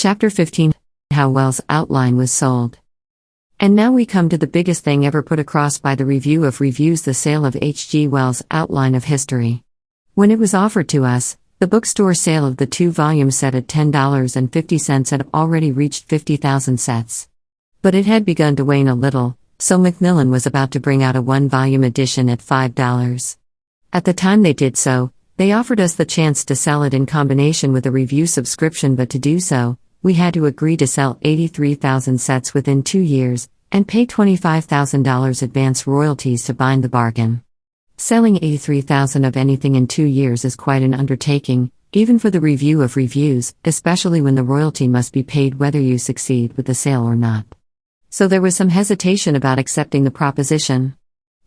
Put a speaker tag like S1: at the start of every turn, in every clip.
S1: Chapter 15: How Wells' Outline Was Sold. And now we come to the biggest thing ever put across by the Review of Reviews: the sale of H.G. Wells' Outline of History. When it was offered to us, the bookstore sale of the 2-volume set at $10.50 had already reached 50,000 sets. But it had begun to wane a little, so Macmillan was about to bring out a 1-volume edition at $5. At the time they did so, they offered us the chance to sell it in combination with a review subscription, but to do so, we had to agree to sell 83,000 sets within 2 years, and pay $25,000 advance royalties to bind the bargain. Selling 83,000 of anything in 2 years is quite an undertaking, even for the Review of Reviews, especially when the royalty must be paid whether you succeed with the sale or not. So there was some hesitation about accepting the proposition.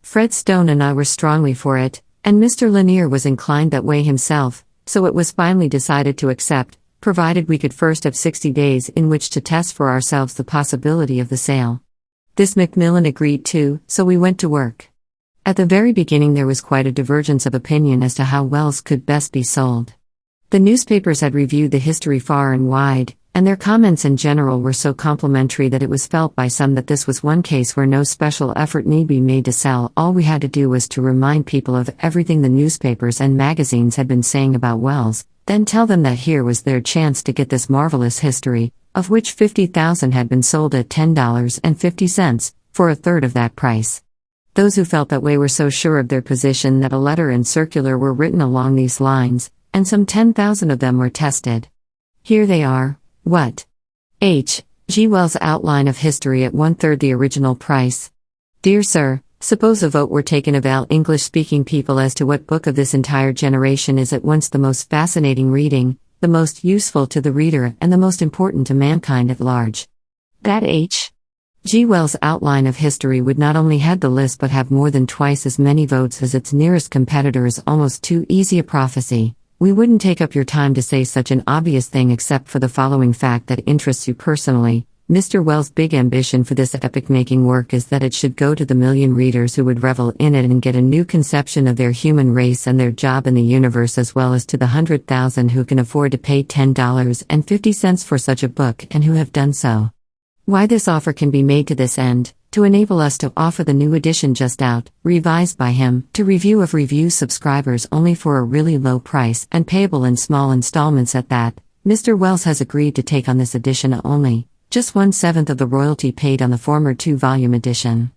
S1: Fred Stone and I were strongly for it, and Mr. Lanier was inclined that way himself, so it was finally decided to accept, provided we could first have 60 days in which to test for ourselves the possibility of the sale. This Macmillan agreed to, so we went to work. At the very beginning there was quite a divergence of opinion as to how Wells could best be sold. The newspapers had reviewed the history far and wide, and their comments in general were so complimentary that it was felt by some that this was one case where no special effort need be made to sell. All we had to do was to remind people of everything the newspapers and magazines had been saying about Wells, then tell them that here was their chance to get this marvelous history, of which 50,000 had been sold at $10.50, for a third of that price. Those who felt that way were so sure of their position that a letter and circular were written along these lines, and some 10,000 of them were tested. Here they are. What? H. G. Wells' Outline of History at 1/3 the original price. Dear Sir, suppose a vote were taken of all English-speaking people as to what book of this entire generation is at once the most fascinating reading, the most useful to the reader, and the most important to mankind at large. That H. G. Wells' Outline of History would not only head the list but have more than twice as many votes as its nearest competitor. Is almost too easy a prophecy. We wouldn't take up your time to say such an obvious thing except for the following fact that interests you personally. Mr. Wells' big ambition for this epic-making work is that it should go to the million readers who would revel in it and get a new conception of their human race and their job in the universe, as well as to the 100,000 who can afford to pay $10.50 for such a book and who have done so. Why this offer can be made to this end, to enable us to offer the new edition just out, revised by him, to Review of Reviews subscribers only for a really low price and payable in small installments at that. Mr. Wells has agreed to take on this edition only just 1/7 of the royalty paid on the former 2-volume edition.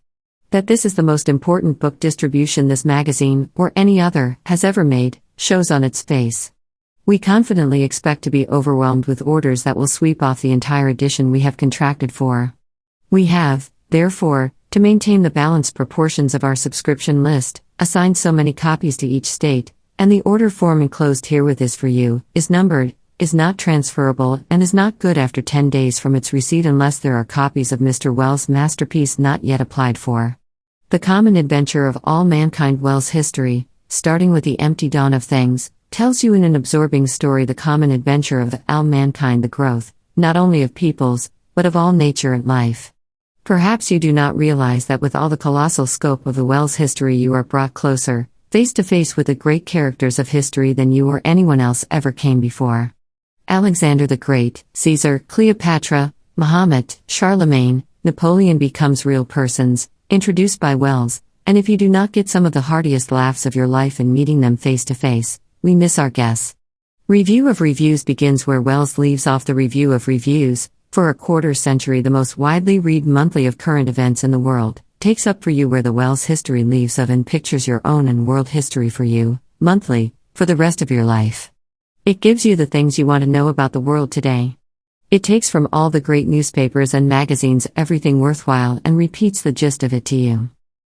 S1: That this is the most important book distribution this magazine, or any other, has ever made, shows on its face. We confidently expect to be overwhelmed with orders that will sweep off the entire edition we have contracted for. We have, therefore, to maintain the balanced proportions of our subscription list, assigned so many copies to each state, and the order form enclosed herewith is for you, is numbered, is not transferable, and is not good after 10 days from its receipt unless there are copies of Mr. Wells' masterpiece not yet applied for. The common adventure of all mankind. Wells' history, starting with the empty dawn of things, tells you in an absorbing story the common adventure of all mankind, the growth, not only of peoples, but of all nature and life. Perhaps you do not realize that with all the colossal scope of the Wells history you are brought closer, face to face with the great characters of history than you or anyone else ever came before. Alexander the Great, Caesar, Cleopatra, Muhammad, Charlemagne, Napoleon becomes real persons, introduced by Wells, and if you do not get some of the heartiest laughs of your life in meeting them face to face, we miss our guess. Review of Reviews begins where Wells leaves off. The Review of Reviews, for a quarter-century the most widely read monthly of current events in the world, takes up for you where the Wells history leaves off and pictures your own and world history for you, monthly, for the rest of your life. It gives you the things you want to know about the world today. It takes from all the great newspapers and magazines everything worthwhile and repeats the gist of it to you.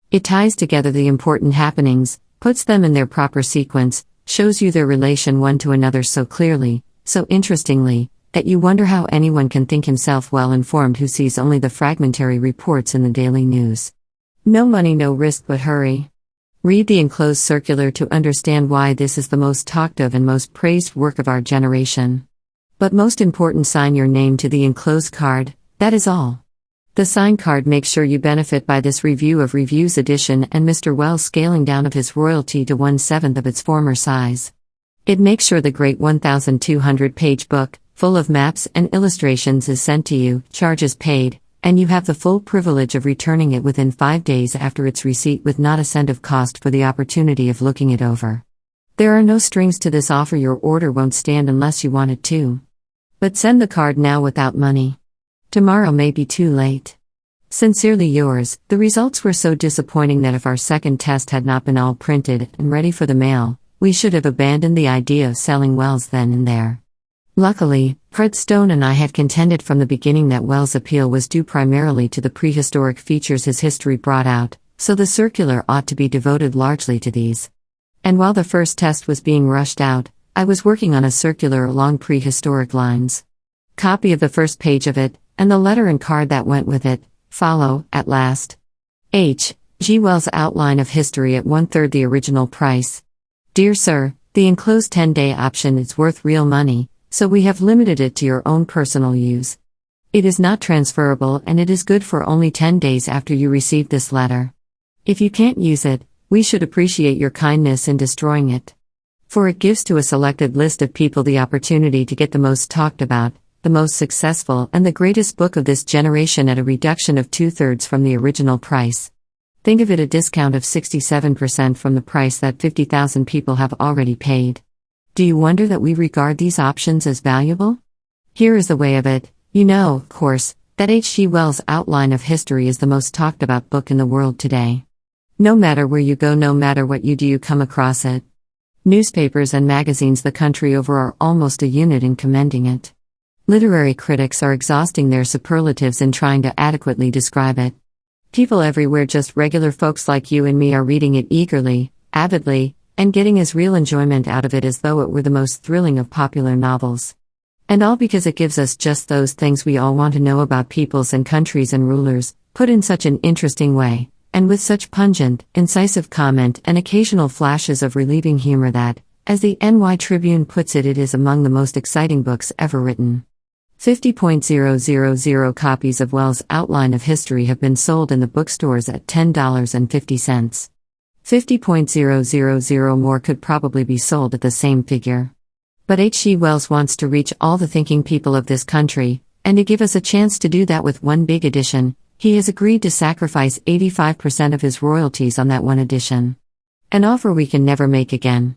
S1: It ties together the important happenings, puts them in their proper sequence, shows you their relation one to another so clearly, so interestingly, that you wonder how anyone can think himself well informed who sees only the fragmentary reports in the daily news. No money, no risk, but hurry. Read the enclosed circular to understand why this is the most talked of and most praised work of our generation. But most important, sign your name to the enclosed card, that is all. The signed card makes sure you benefit by this Review of Reviews edition and Mr. Wells' scaling down of his royalty to 1/7 of its former size. It makes sure the great 1,200-page book, full of maps and illustrations, is sent to you, charges paid, and you have the full privilege of returning it within 5 days after its receipt with not a cent of cost for the opportunity of looking it over. There are no strings to this offer. Your order won't stand unless you want it to. But send the card now without money. Tomorrow may be too late. Sincerely yours. The results were so disappointing that if our second test had not been all printed and ready for the mail, we should have abandoned the idea of selling Wells then and there. Luckily, Fred Stone and I had contended from the beginning that Wells' appeal was due primarily to the prehistoric features his history brought out, so the circular ought to be devoted largely to these. And while the first test was being rushed out, I was working on a circular along prehistoric lines. Copy of the first page of it, and the letter and card that went with it, follow, at last. H. G. Wells' outline of history at 1/3 the original price. Dear Sir, the enclosed 10-day option is worth real money, so we have limited it to your own personal use. It is not transferable and it is good for only 10 days after you receive this letter. If you can't use it, we should appreciate your kindness in destroying it. For it gives to a selected list of people the opportunity to get the most talked about, the most successful and the greatest book of this generation at a reduction of 2/3 from the original price. Think of it a discount of 67% from the price that 50,000 people have already paid. Do you wonder that we regard these options as valuable? Here is the way of it. You know, of course, that H.G. Wells' outline of history is the most talked about book in the world today. No matter where you go, no matter what you do, you come across it. Newspapers and magazines the country over are almost a unit in commending it. Literary critics are exhausting their superlatives in trying to adequately describe it. People everywhere, just regular folks like you and me, are reading it eagerly, avidly, and getting as real enjoyment out of it as though it were the most thrilling of popular novels. And all because it gives us just those things we all want to know about peoples and countries and rulers, put in such an interesting way, and with such pungent, incisive comment and occasional flashes of relieving humor that, as the NY Tribune puts it, it is among the most exciting books ever written. 50,000 copies of Wells' Outline of History have been sold in the bookstores at $10.50. 50,000 more could probably be sold at the same figure. But H.G. Wells wants to reach all the thinking people of this country, and to give us a chance to do that with one big edition, he has agreed to sacrifice 85% of his royalties on that one edition. An offer we can never make again.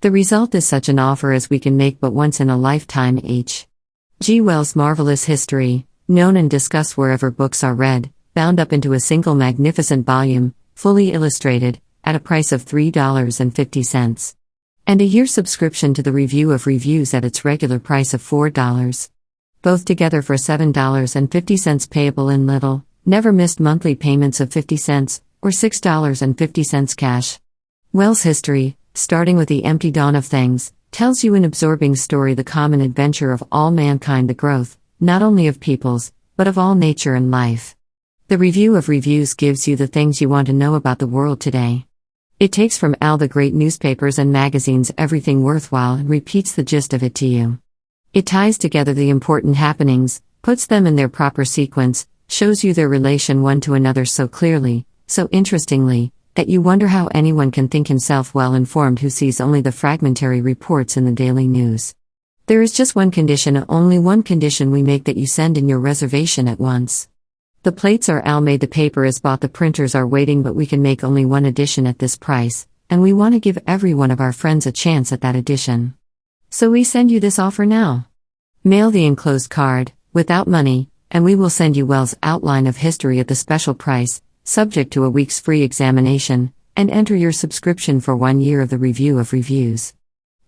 S1: The result is such an offer as we can make but once in a lifetime. H.G. Wells' marvelous history, known and discussed wherever books are read, bound up into a single magnificent volume, fully illustrated, at a price of $3.50. And a year subscription to the Review of Reviews at its regular price of $4. Both together for $7.50 payable in little, never missed monthly payments of 50 cents, or $6.50 cash. Wells' history, starting with the empty dawn of things, tells you an absorbing story, the common adventure of all mankind, the growth, not only of peoples, but of all nature and life. The Review of Reviews gives you the things you want to know about the world today. It takes from all the great newspapers and magazines everything worthwhile and repeats the gist of it to you. It ties together the important happenings, puts them in their proper sequence, shows you their relation one to another so clearly, so interestingly, that you wonder how anyone can think himself well informed who sees only the fragmentary reports in the daily news. There is just one condition, only one condition we make, that you send in your reservation at once. The plates are all made, the paper is bought, the printers are waiting, but we can make only one edition at this price, and we want to give every one of our friends a chance at that edition. So we send you this offer now. Mail the enclosed card, without money, and we will send you Wells' Outline of History at the special price, subject to a week's free examination, and enter your subscription for 1 year of the Review of Reviews.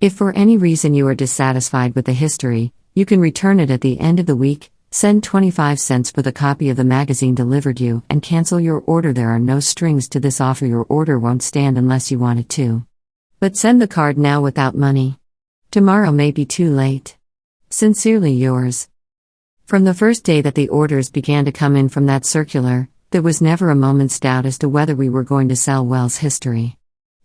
S1: If for any reason you are dissatisfied with the history, you can return it at the end of the week, send 25 cents for the copy of the magazine delivered you, and cancel your order. There are no strings to this offer. Your order won't stand unless you want it to. But send the card now without money. Tomorrow may be too late. Sincerely yours. From the first day that the orders began to come in from that circular, there was never a moment's doubt as to whether we were going to sell Wells' history.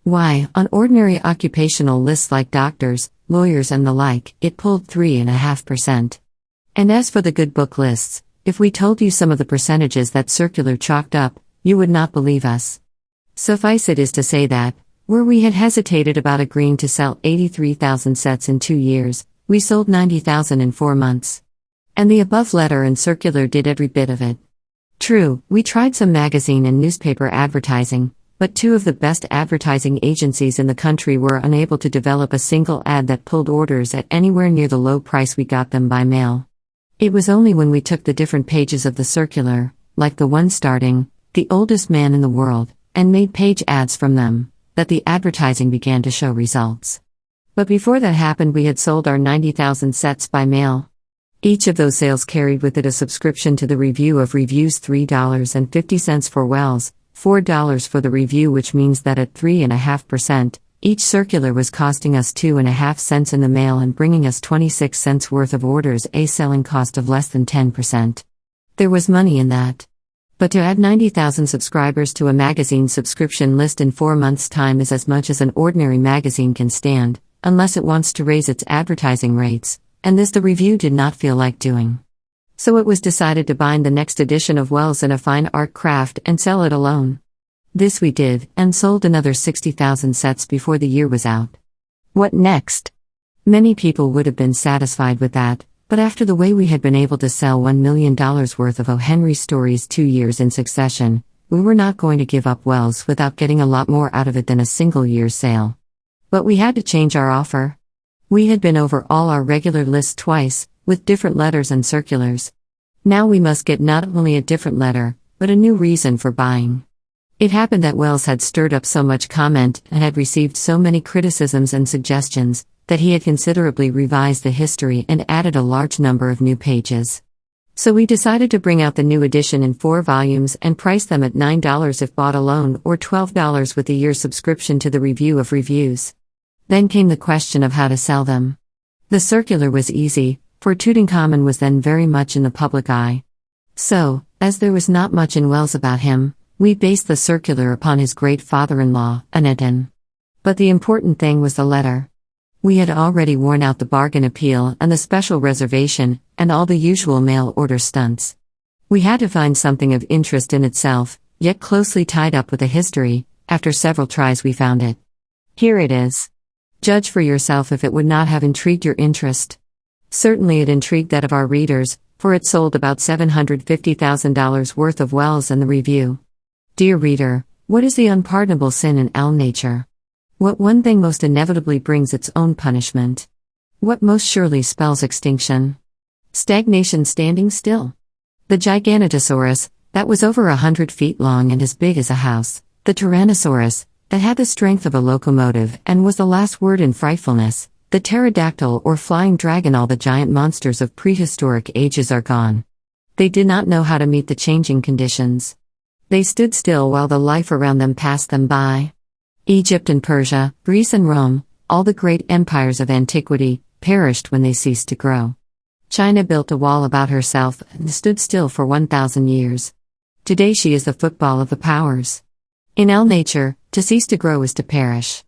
S1: Why, on ordinary occupational lists like doctors, lawyers and the like, it pulled 3.5%. And as for the good book lists, if we told you some of the percentages that circular chalked up, you would not believe us. Suffice it is to say that, where we had hesitated about agreeing to sell 83,000 sets in 2 years, We sold 90,000 in 4 months. And the above letter and circular did every bit of it. True, we tried some magazine and newspaper advertising, but 2 of the best advertising agencies in the country were unable to develop a single ad that pulled orders at anywhere near the low price we got them by mail. It was only when we took the different pages of the circular, like the one starting, "The oldest man in the world," and made page ads from them, that the advertising began to show results. But before that happened, we had sold our 90,000 sets by mail. Each of those sales carried with it a subscription to the Review of Reviews, $3.50 for Wells, $4 for the review, which means that at 3.5%, each circular was costing us 2.5 cents in the mail and bringing us 26 cents worth of orders, a selling cost of less than 10%. There was money in that. But to add 90,000 subscribers to a magazine subscription list in 4 months' time is as much as an ordinary magazine can stand, unless it wants to raise its advertising rates, and this the Review did not feel like doing. So it was decided to bind the next edition of Wells in a fine art craft and sell it alone. This we did, and sold another 60,000 sets before the year was out. What next? Many people would have been satisfied with that, but after the way we had been able to sell $1 million worth of O. Henry stories 2 years in succession, we were not going to give up Wells without getting a lot more out of it than a single year's sale. But we had to change our offer. We had been over all our regular lists twice, with different letters and circulars. Now we must get not only a different letter, but a new reason for buying. It happened that Wells had stirred up so much comment and had received so many criticisms and suggestions, that he had considerably revised the history and added a large number of new pages. So we decided to bring out the new edition in 4 volumes and price them at $9 if bought alone or $12 with a year's subscription to the Review of Reviews. Then came the question of how to sell them. The circular was easy, for Tutankhamun was then very much in the public eye. So, as there was not much in Wells about him, we based the circular upon his great father-in-law, Aneton. But the important thing was the letter. We had already worn out the bargain appeal and the special reservation, and all the usual mail order stunts. We had to find something of interest in itself, yet closely tied up with a history. After several tries we found it. Here it is. Judge for yourself if it would not have intrigued your interest. Certainly it intrigued that of our readers, for it sold about $750,000 worth of Wells and the Review. Dear reader, what is the unpardonable sin in L nature? What one thing most inevitably brings its own punishment? What most surely spells extinction? Stagnation, standing still. The Giganotosaurus, that was over 100 feet long and as big as a house, the Tyrannosaurus, that had the strength of a locomotive and was the last word in frightfulness, the pterodactyl or flying dragon, all the giant monsters of prehistoric ages are gone. They did not know how to meet the changing conditions. They stood still while the life around them passed them by. Egypt and Persia, Greece and Rome, all the great empires of antiquity, perished when they ceased to grow. China built a wall about herself and stood still for 1,000 years. Today she is the football of the powers. In L nature, to cease to grow is to perish.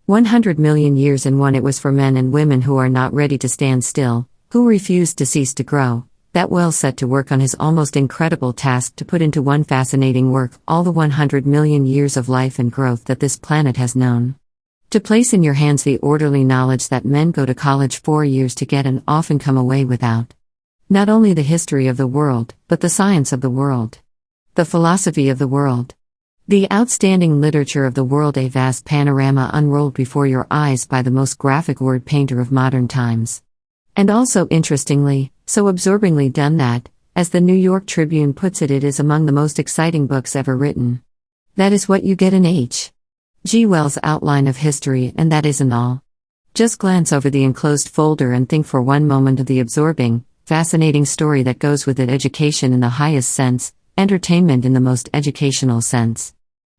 S1: 100 million years in one it was for men and women who are not ready to stand still, who refuse to cease to grow, that Wells set to work on his almost incredible task to put into one fascinating work all the 100 million years of life and growth that this planet has known. To place in your hands the orderly knowledge that men go to college 4 years to get and often come away without. Not only the history of the world, but the science of the world. The philosophy of the world. The outstanding literature of the world, a vast panorama unrolled before your eyes by the most graphic word painter of modern times. And also interestingly, so absorbingly done that, as the New York Tribune puts it, it is among the most exciting books ever written. That is what you get in H. G. Wells' outline of history, and that isn't all. Just glance over the enclosed folder and think for one moment of the absorbing, fascinating story that goes with it: education in the highest sense, entertainment in the most educational sense.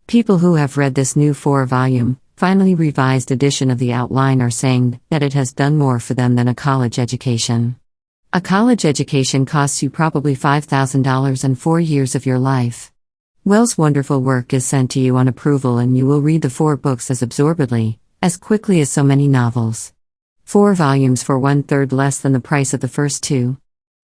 S1: People who have read this new 4-volume, finally revised edition of the outline are saying that it has done more for them than a college education. A college education costs you probably $5,000 and 4 years of your life. Wells' wonderful work is sent to you on approval and you will read the 4 books as absorbedly, as quickly as so many novels. 4 volumes for 1/3 less than the price of the first 2.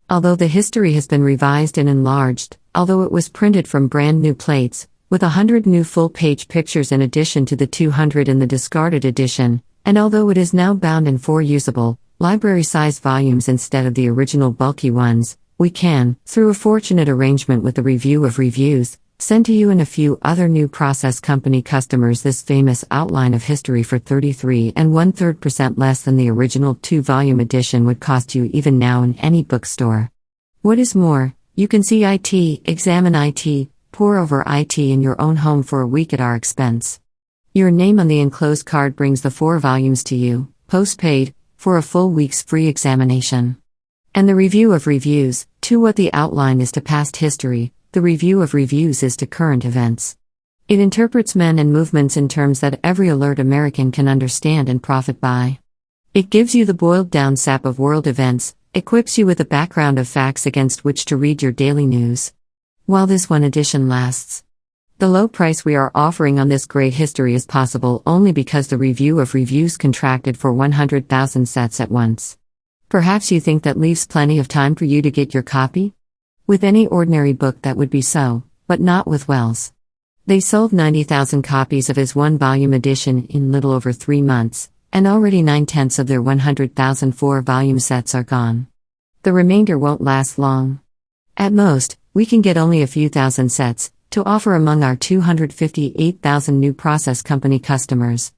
S1: Although the history has been revised and enlarged, although it was printed from brand new plates, with 100 new full-page pictures in addition to the 200 in the discarded edition, and although it is now bound in 4 usable, library-sized volumes instead of the original bulky ones, we can, through a fortunate arrangement with the Review of Reviews, send to you and a few other new process company customers this famous outline of history for 33 1/3% less than the original 2-volume edition would cost you even now in any bookstore. What is more, you can see IT, examine IT, pore over IT in your own home for a week at our expense. Your name on the enclosed card brings the 4 volumes to you, postpaid, for a full week's free examination. And the Review of Reviews, to what the outline is to past history, the Review of Reviews is to current events. It interprets men and movements in terms that every alert American can understand and profit by. It gives you the boiled-down sap of world events, equips you with a background of facts against which to read your daily news. While this one edition lasts. The low price we are offering on this great history is possible only because the Review of Reviews contracted for 100,000 sets at once. Perhaps you think that leaves plenty of time for you to get your copy? With any ordinary book that would be so, but not with Wells. They sold 90,000 copies of his 1-volume edition in little over 3 months, and already 9/10 of their 100,000 4-volume sets are gone. The remainder won't last long. At most, we can get only a few thousand sets, to offer among our 258,000 new process company customers.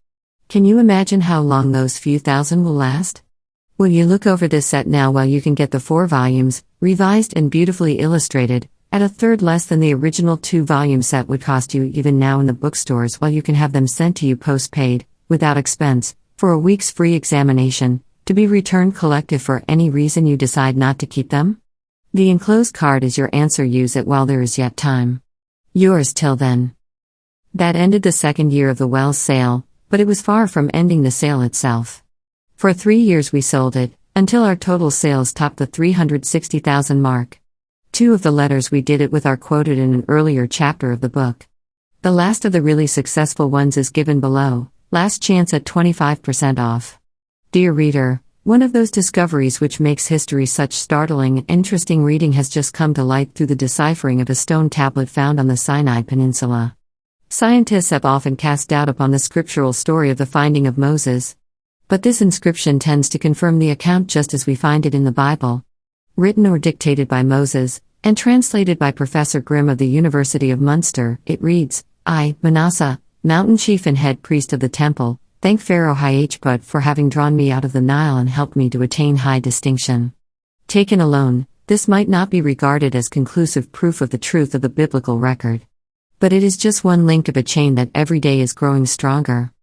S1: Can you imagine how long those few thousand will last? Will you look over this set now while you can get the 4 volumes, revised and beautifully illustrated, at a third less than the original 2-volume set would cost you even now in the bookstores, while you can have them sent to you postpaid, without expense, for a week's free examination, to be returned collective for any reason you decide not to keep them? The enclosed card is your answer. Use it while there is yet time. Yours till then. That ended the 2nd year of the Wells sale, but it was far from ending the sale itself. For 3 years we sold it, until our total sales topped the 360,000 mark. 2 of the letters we did it with are quoted in an earlier chapter of the book. The last of the really successful ones is given below, last chance at 25% off. Dear reader, one of those discoveries which makes history such startling and interesting reading has just come to light through the deciphering of a stone tablet found on the Sinai Peninsula. Scientists have often cast doubt upon the scriptural story of the finding of Moses. But this inscription tends to confirm the account just as we find it in the Bible. Written or dictated by Moses, and translated by Professor Grimm of the University of Munster, it reads, I, Manasseh, mountain chief and head priest of the temple, thank Pharaoh Hyachbut for having drawn me out of the Nile and helped me to attain high distinction. Taken alone, this might not be regarded as conclusive proof of the truth of the biblical record. But it is just one link of a chain that every day is growing stronger.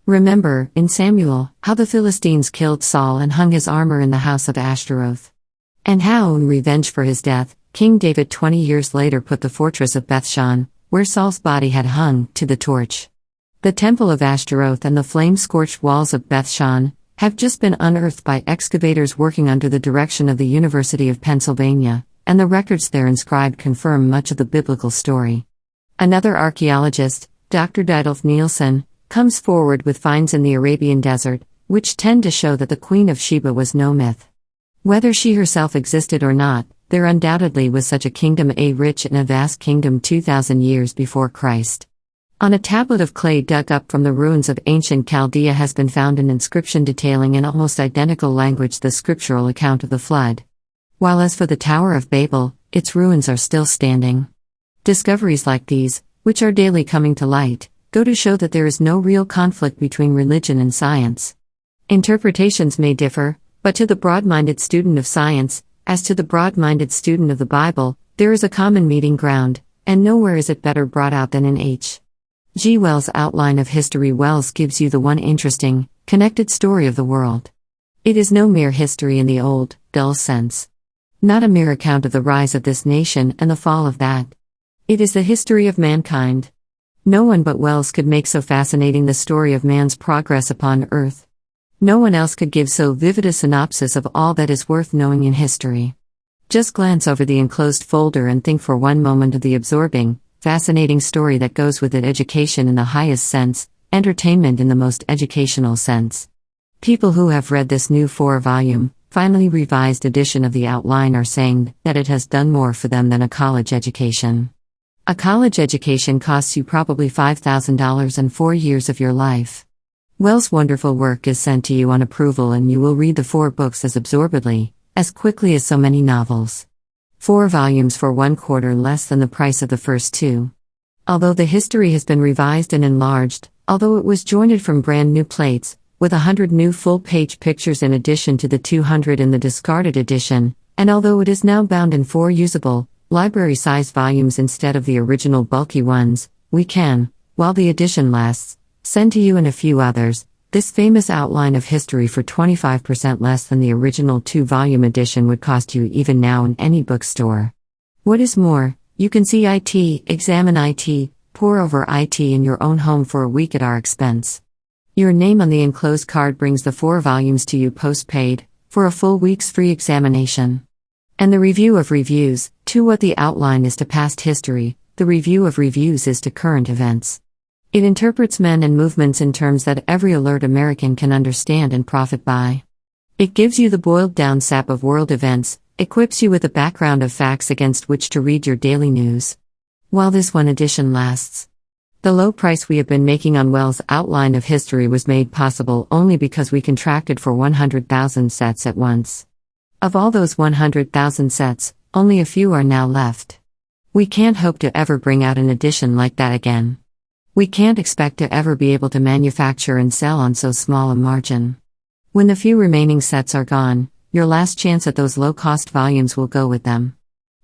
S1: Remember, in Samuel, how the Philistines killed Saul and hung his armor in the house of Ashtaroth. And how, in revenge for his death, King David 20 years later put the fortress of Bethshan, where Saul's body had hung, to the torch. The temple of Ashtaroth and the flame-scorched walls of Bethshan have just been unearthed by excavators working under the direction of the University of Pennsylvania, and the records there inscribed confirm much of the biblical story. Another archaeologist, Dr. Didolf Nielsen, comes forward with finds in the Arabian desert, which tend to show that the Queen of Sheba was no myth. Whether she herself existed or not, there undoubtedly was such a kingdom, a rich and a vast kingdom 2,000 years before Christ. On a tablet of clay dug up from the ruins of ancient Chaldea has been found an inscription detailing in almost identical language the scriptural account of the flood. While as for the Tower of Babel, its ruins are still standing. Discoveries like these, which are daily coming to light, go to show that there is no real conflict between religion and science. Interpretations may differ, but to the broad-minded student of science, as to the broad-minded student of the Bible, there is a common meeting ground, and nowhere is it better brought out than in H. G. Wells' Outline of History. Wells gives you the one interesting, connected story of the world. It is no mere history in the old, dull sense. Not a mere account of the rise of this nation and the fall of that. It is the history of mankind. No one but Wells could make so fascinating the story of man's progress upon earth. No one else could give so vivid a synopsis of all that is worth knowing in history. Just glance over the enclosed folder and think for one moment of the absorbing, fascinating story that goes with it. Education in the highest sense, entertainment in the most educational sense. People who have read this new 4-volume, finally revised edition of the outline are saying that it has done more for them than a college education. A college education costs you probably $5,000 and 4 years of your life. Wells' wonderful work is sent to you on approval, and you will read the 4 books as absorbedly, as quickly as so many novels. 4 volumes for 1/4 less than the price of the first 2. Although the history has been revised and enlarged, although it was jointed from brand new plates, with 100 new full-page pictures in addition to the 200 in the discarded edition, and although it is now bound in 4 usable, library-sized volumes instead of the original bulky ones, we can, while the edition lasts, send to you and a few others, this famous outline of history for 25% less than the original 2-volume edition would cost you even now in any bookstore. What is more, you can see IT, examine IT, pore over IT in your own home for a week at our expense. Your name on the enclosed card brings the 4 volumes to you post-paid, for a full week's free examination. And the review of reviews, to what the outline is to past history, the review of reviews is to current events. It interprets men and movements in terms that every alert American can understand and profit by. It gives you the boiled-down sap of world events, equips you with a background of facts against which to read your daily news. While this one edition lasts. The low price we have been making on Wells' outline of history was made possible only because we contracted for 100,000 sets at once. Of all those 100,000 sets, only a few are now left. We can't hope to ever bring out an edition like that again. We can't expect to ever be able to manufacture and sell on so small a margin. When the few remaining sets are gone, your last chance at those low-cost volumes will go with them.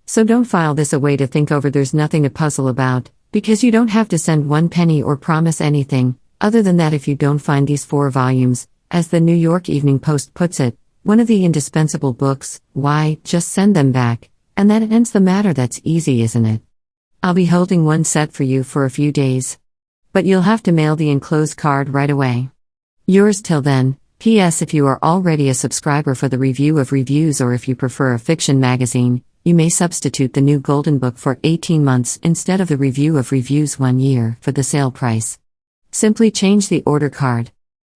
S1: So don't file this away to think over. There's nothing to puzzle about, because you don't have to send 1 penny or promise anything, other than that if you don't find these 4 volumes, as the New York Evening Post puts it, one of the indispensable books, why, just send them back, and that ends the matter. That's easy, isn't it? I'll be holding 1 set for you for a few days. But you'll have to mail the enclosed card right away. Yours till then. P.S. If you are already a subscriber for the review of reviews, or if you prefer a fiction magazine, you may substitute the new Golden Book for 18 months instead of the review of reviews 1 year for the sale price. Simply change the order card.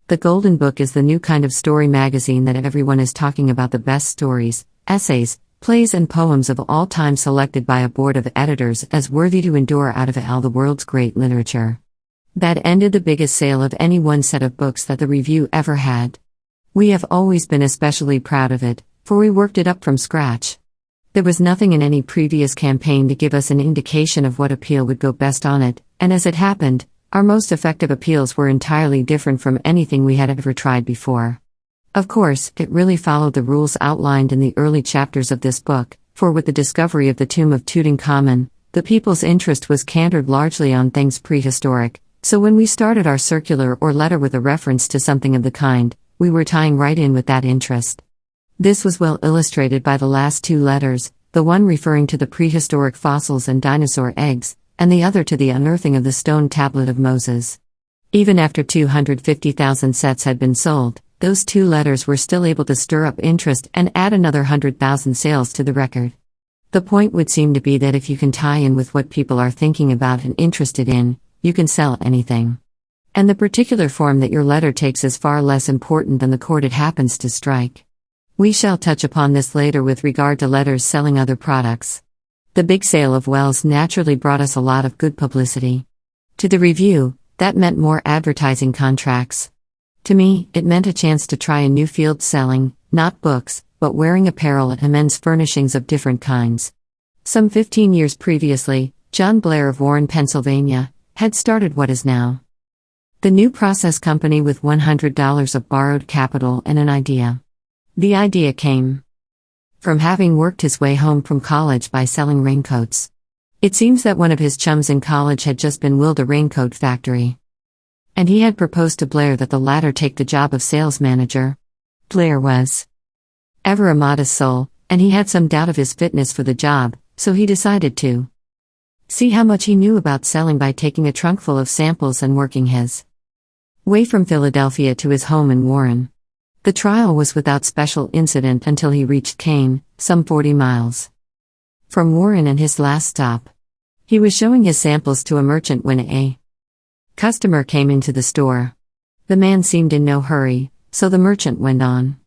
S1: The Golden Book is the new kind of story magazine that everyone is talking about, the best stories, essays, plays and poems of all time selected by a board of editors as worthy to endure out of all the world's great literature. That ended the biggest sale of any one set of books that the review ever had. We have always been especially proud of it, for we worked it up from scratch. There was nothing in any previous campaign to give us an indication of what appeal would go best on it, and as it happened, our most effective appeals were entirely different from anything we had ever tried before. Of course, it really followed the rules outlined in the early chapters of this book, for with the discovery of the tomb of Tutankhamun, the people's interest was centered largely on things prehistoric. So when we started our circular or letter with a reference to something of the kind, we were tying right in with that interest. This was well illustrated by the last 2 letters, the one referring to the prehistoric fossils and dinosaur eggs, and the other to the unearthing of the stone tablet of Moses. Even after 250,000 sets had been sold, those 2 letters were still able to stir up interest and add another 100,000 sales to the record. The point would seem to be that if you can tie in with what people are thinking about and interested in, you can sell anything. And the particular form that your letter takes is far less important than the chord it happens to strike. We shall touch upon this later with regard to letters selling other products. The big sale of Wells naturally brought us a lot of good publicity. To the review, that meant more advertising contracts. To me, it meant a chance to try a new field selling, not books, but wearing apparel and men's furnishings of different kinds. Some 15 years previously, John Blair of Warren, Pennsylvania, had started what is now the New Process Company with $100 of borrowed capital and an idea. The idea came from having worked his way home from college by selling raincoats. It seems that one of his chums in college had just been willed a raincoat factory, and he had proposed to Blair that the latter take the job of sales manager. Blair was ever a modest soul, and he had some doubt of his fitness for the job, so he decided to see how much he knew about selling by taking a trunk full of samples and working his way from Philadelphia to his home in Warren. The trial was without special incident until he reached Kane, some 40 miles from Warren, and his last stop. He was showing his samples to a merchant when a customer came into the store. The man seemed in no hurry, so the merchant went on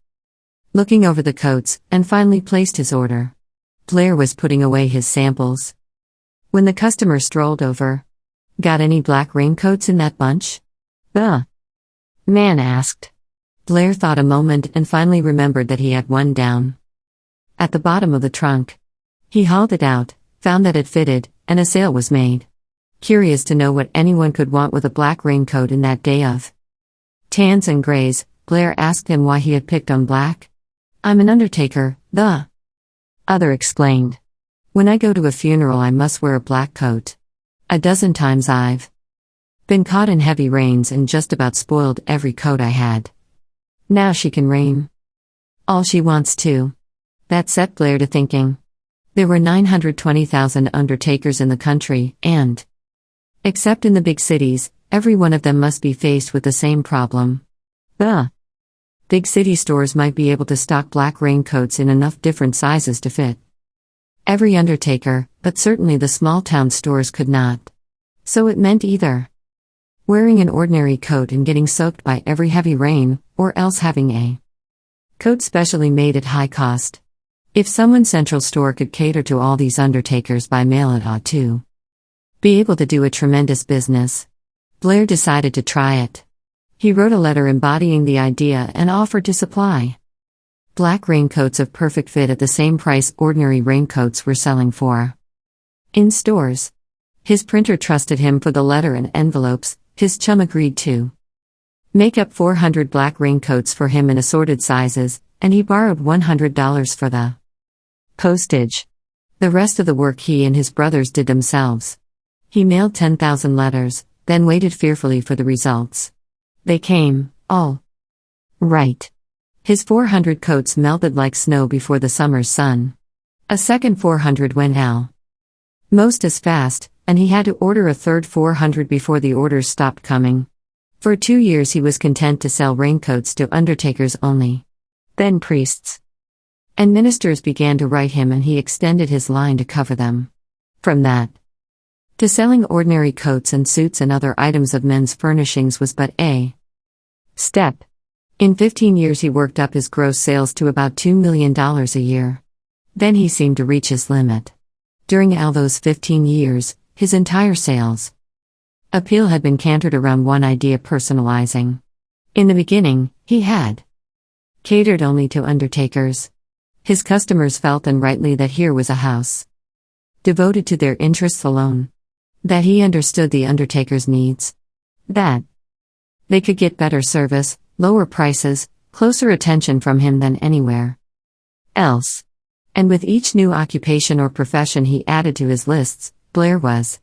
S1: looking over the coats, and finally placed his order. Blair was putting away his samples when the customer strolled over. "Got any black raincoats in that bunch?" man asked. Blair thought a moment and finally remembered that he had one down at the bottom of the trunk. He hauled it out, found that it fitted, and a sale was made. Curious to know what anyone could want with a black raincoat in that day of tans and grays, Blair asked him why he had picked on black. "I'm an undertaker," the other explained. "When I go to a funeral I must wear a black coat. A dozen times I've been caught in heavy rains and just about spoiled every coat I had. Now she can rain all she wants to." That set Blair to thinking. There were 920,000 undertakers in the country, and except in the big cities, every one of them must be faced with the same problem. The big city stores might be able to stock black raincoats in enough different sizes to fit every undertaker, but certainly the small town stores could not. So it meant either wearing an ordinary coat and getting soaked by every heavy rain, or else having a coat specially made at high cost. If someone's central store could cater to all these undertakers by mail, it ought to be able to do a tremendous business. Blair decided to try it. He wrote a letter embodying the idea and offered to supply black raincoats of perfect fit at the same price ordinary raincoats were selling for in stores. His printer trusted him for the letter and envelopes. His chum agreed to make up 400 black raincoats for him in assorted sizes, and he borrowed $100 for the postage. The rest of the work he and his brothers did themselves. He mailed 10,000 letters, then waited fearfully for the results. They came, all right. His 400 coats melted like snow before the summer's sun. A second 400 went most as fast, and he had to order a third 400 before the orders stopped coming. For 2 years he was content to sell raincoats to undertakers only. Then priests and ministers began to write him, and he extended his line to cover them. From that to selling ordinary coats and suits and other items of men's furnishings was but a step. In 15 years he worked up his gross sales to about $2 million a year. Then he seemed to reach his limit. During all those 15 years, his entire sales appeal had been cantered around one idea: personalizing. In the beginning, he had catered only to undertakers. His customers felt, and rightly, that here was a house devoted to their interests alone. That he understood the undertaker's needs. That they could get better service, lower prices, closer attention from him than anywhere else. And with each new occupation or profession he added to his lists, Blair was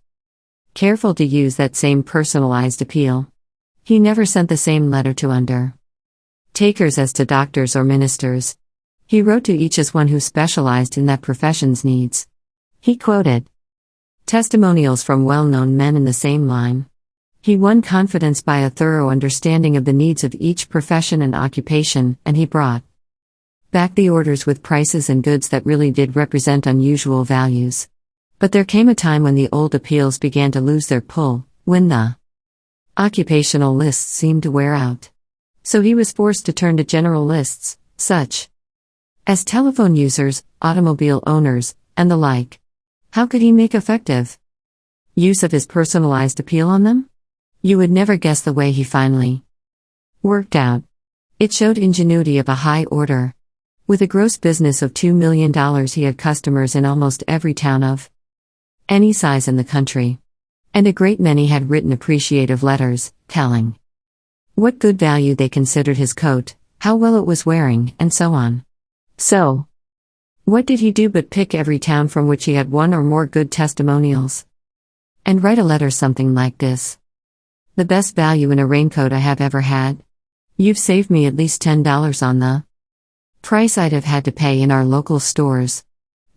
S1: careful to use that same personalized appeal. He never sent the same letter to undertakers as to doctors or ministers. He wrote to each as one who specialized in that profession's needs. He quoted testimonials from well-known men in the same line. He won confidence by a thorough understanding of the needs of each profession and occupation, and he brought back the orders with prices and goods that really did represent unusual values. But there came a time when the old appeals began to lose their pull, when the occupational lists seemed to wear out. So he was forced to turn to general lists, such as telephone users, automobile owners, and the like. How could he make effective use of his personalized appeal on them? You would never guess the way he finally worked out. It showed ingenuity of a high order. With a gross business of $2 million, he had customers in almost every town of any size in the country. And a great many had written appreciative letters, telling what good value they considered his coat, how well it was wearing, and so on. So, what did he do but pick every town from which he had one or more good testimonials, and write a letter something like this: "The best value in a raincoat I have ever had. You've saved me at least $10 on the price I'd have had to pay in our local stores."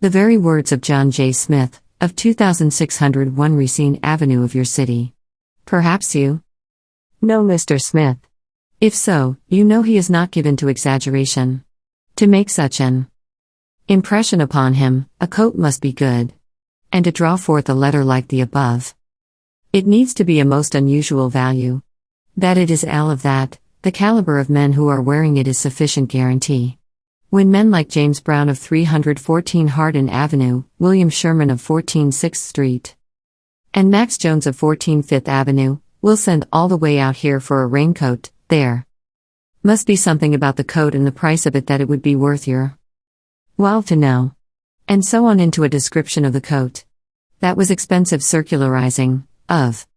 S1: The very words of John J. Smith, of 2601 Racine Avenue of your city. Perhaps you know Mr. Smith. If so, you know he is not given to exaggeration. To make such an impression upon him, a coat must be good. And to draw forth a letter like the above, it needs to be a most unusual value. That it is all of that, the caliber of men who are wearing it is sufficient guarantee. When men like James Brown of 314 Hardin Avenue, William Sherman of 14 6th Street, and Max Jones of 14 5th Avenue, will send all the way out here for a raincoat, There must be something about the coat and the price of it that it would be worth your while to know. And so on into a description of the coat. That was expensive, circularizing, of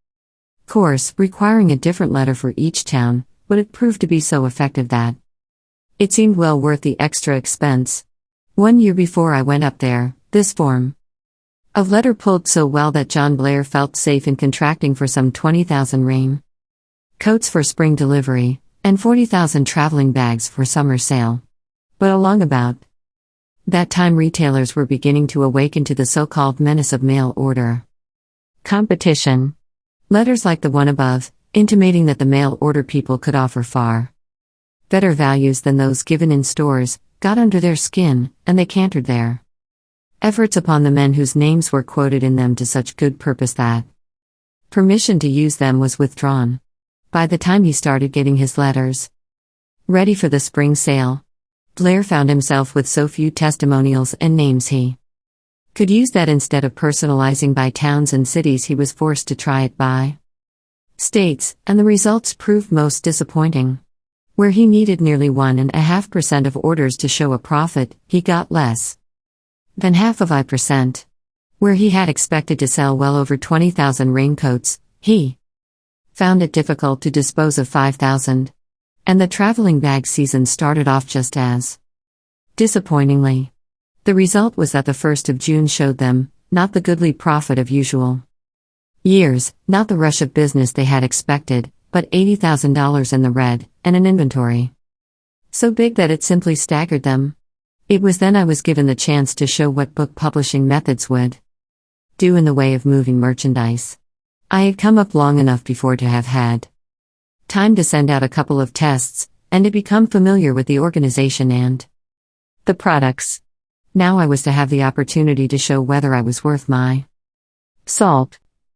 S1: course, requiring a different letter for each town, but it proved to be so effective that it seemed well worth the extra expense. 1 year before I went up there, this form of letter pulled so well that John Blair felt safe in contracting for some 20,000 rain coats for spring delivery, and 40,000 traveling bags for summer sale. But along about that time, retailers were beginning to awaken to the so-called menace of mail order competition. Letters like the one above, intimating that the mail order people could offer far better values than those given in stores, got under their skin, and they cantered their efforts upon the men whose names were quoted in them to such good purpose that permission to use them was withdrawn. By the time he started getting his letters ready for the spring sale, Blair found himself with so few testimonials and names he could use that instead of personalizing by towns and cities, he was forced to try it by states, and the results proved most disappointing. Where he needed nearly 1.5% of orders to show a profit, he got less than half of 1%. Where he had expected to sell well over 20,000 raincoats, he found it difficult to dispose of 5,000. And the traveling bag season started off just as disappointingly. The result was that the 1st of June showed them, not the goodly profit of usual years, not the rush of business they had expected, but $80,000 in the red, and an inventory so big that it simply staggered them. It was then I was given the chance to show what book publishing methods would do in the way of moving merchandise. I had come up long enough before to have had time to send out a couple of tests, and to become familiar with the organization and the products. Now I was to have the opportunity to show whether I was worth my salt.